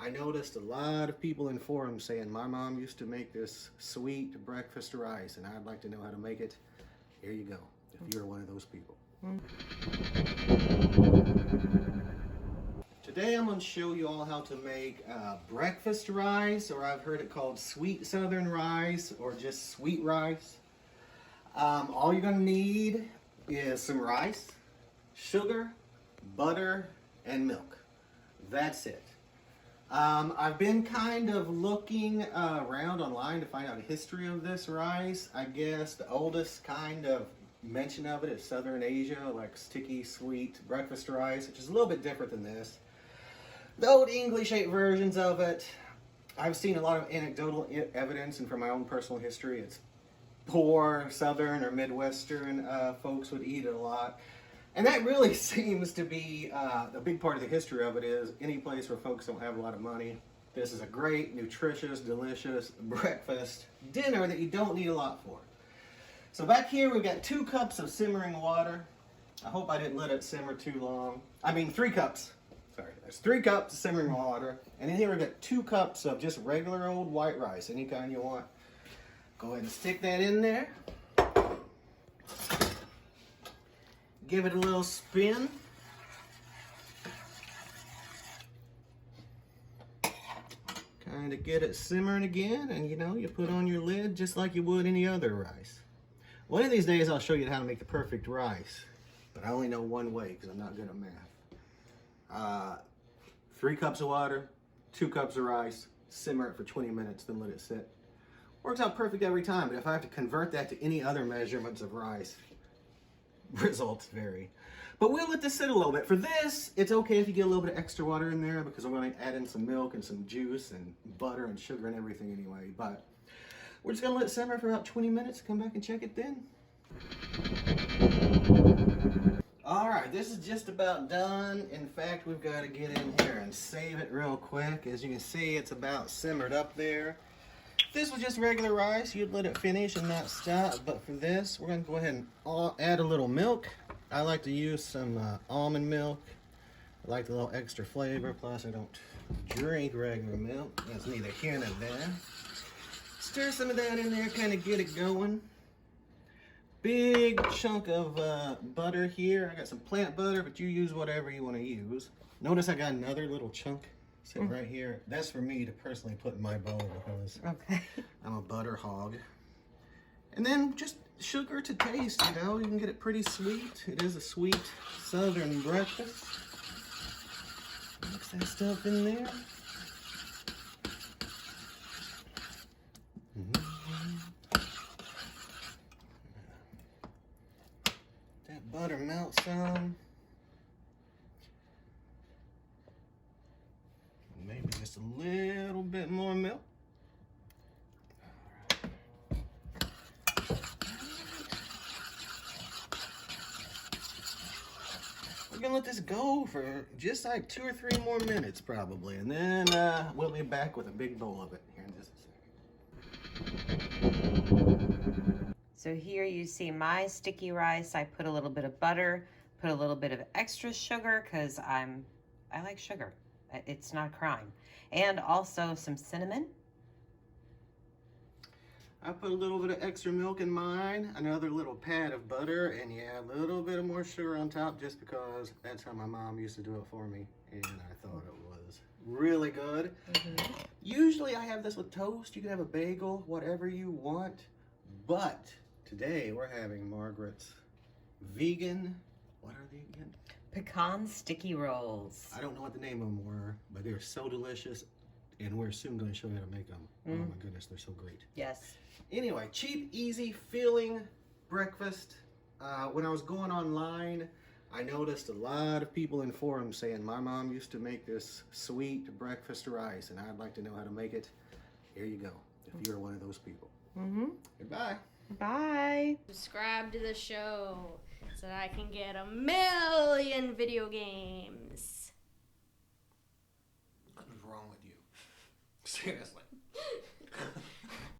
I noticed a lot of people in forums saying my mom used to make this sweet breakfast rice and I'd like to know how to make it. Here you go, if you're one of those people. Today I'm going to show you all how to make breakfast rice, or I've heard it called sweet southern rice or just sweet rice. All you're going to need is some rice, sugar, butter, and milk. That's it. I've been kind of looking around online to find out the history of this rice. I guess the oldest kind of mention of it is Southern Asia, like sticky sweet breakfast rice, which is a little bit different than this. The old English ate versions of it. I've seen a lot of anecdotal evidence, and from my own personal history, it's poor Southern or Midwestern folks would eat it a lot. And that really seems to be a big part of the history of it is any place where folks don't have a lot of money. This is a great, nutritious, delicious breakfast dinner that you don't need a lot for. So back here we've got 2 cups of simmering water. I hope I didn't let it simmer too long. I mean 3 cups. Sorry, there's 3 cups of simmering water. And in here we've got 2 cups of just regular old white rice, any kind you want. Go ahead and stick that in there. Give it a little spin. Kind of get it simmering again, and you put on your lid just like you would any other rice. One of these days I'll show you how to make the perfect rice, but I only know one way because I'm not good at math. 3 cups of water, 2 cups of rice, simmer it for 20 minutes, then let it sit. Works out perfect every time, but if I have to convert that to any other measurements of rice, results vary. But we'll let this sit a little bit. For this, it's okay if you get a little bit of extra water in there because I'm going to add in some milk and some juice and butter and sugar and everything anyway. But we're just going to let it simmer for about 20 minutes. Come back and check it then. Alright, this is just about done. In fact, we've got to get in here and save it real quick. As you can see, it's about simmered up there. If this was just regular rice, you'd let it finish and not stop. But for this, we're going to go ahead and add a little milk. I like to use some almond milk. I like the little extra flavor. Plus, I don't drink regular milk. That's neither here nor there. Stir some of that in there, kind of get it going. Big chunk of butter here. I got some plant butter, but you use whatever you want to use. Notice I got another little chunk sitting right here. That's for me to personally put in my bowl because I'm a butter hog. And then just sugar to taste, you can get it pretty sweet. It is a sweet southern breakfast. Mix that stuff in there. That butter melts some. Maybe just a little bit more milk. We're gonna let this go for just like 2 or 3 more minutes probably, and then we'll be back with a big bowl of it here in just a second. So here you see my sticky rice. I put a little bit of butter, put a little bit of extra sugar because I like sugar. It's not a crime. And also some cinnamon. I put a little bit of extra milk in mine, another little pat of butter, and yeah, a little bit of more sugar on top just because that's how my mom used to do it for me, and I thought it was really good. Usually I have this with toast. You can have a bagel, whatever you want, but today we're having Margaret's vegan, what are they again? Pecan sticky rolls. I don't know what the name of them were, but they're so delicious, and we're soon going to show you how to make them. Oh my goodness, they're so great. Yes. Anyway, cheap, easy, filling breakfast. When I was going online, I noticed a lot of people in forums saying my mom used to make this sweet breakfast rice, and I'd like to know how to make it. Here you go, if you're one of those people. Goodbye. Bye. Subscribe to the show so that I can get 1,000,000 video games. What is wrong with you? Seriously.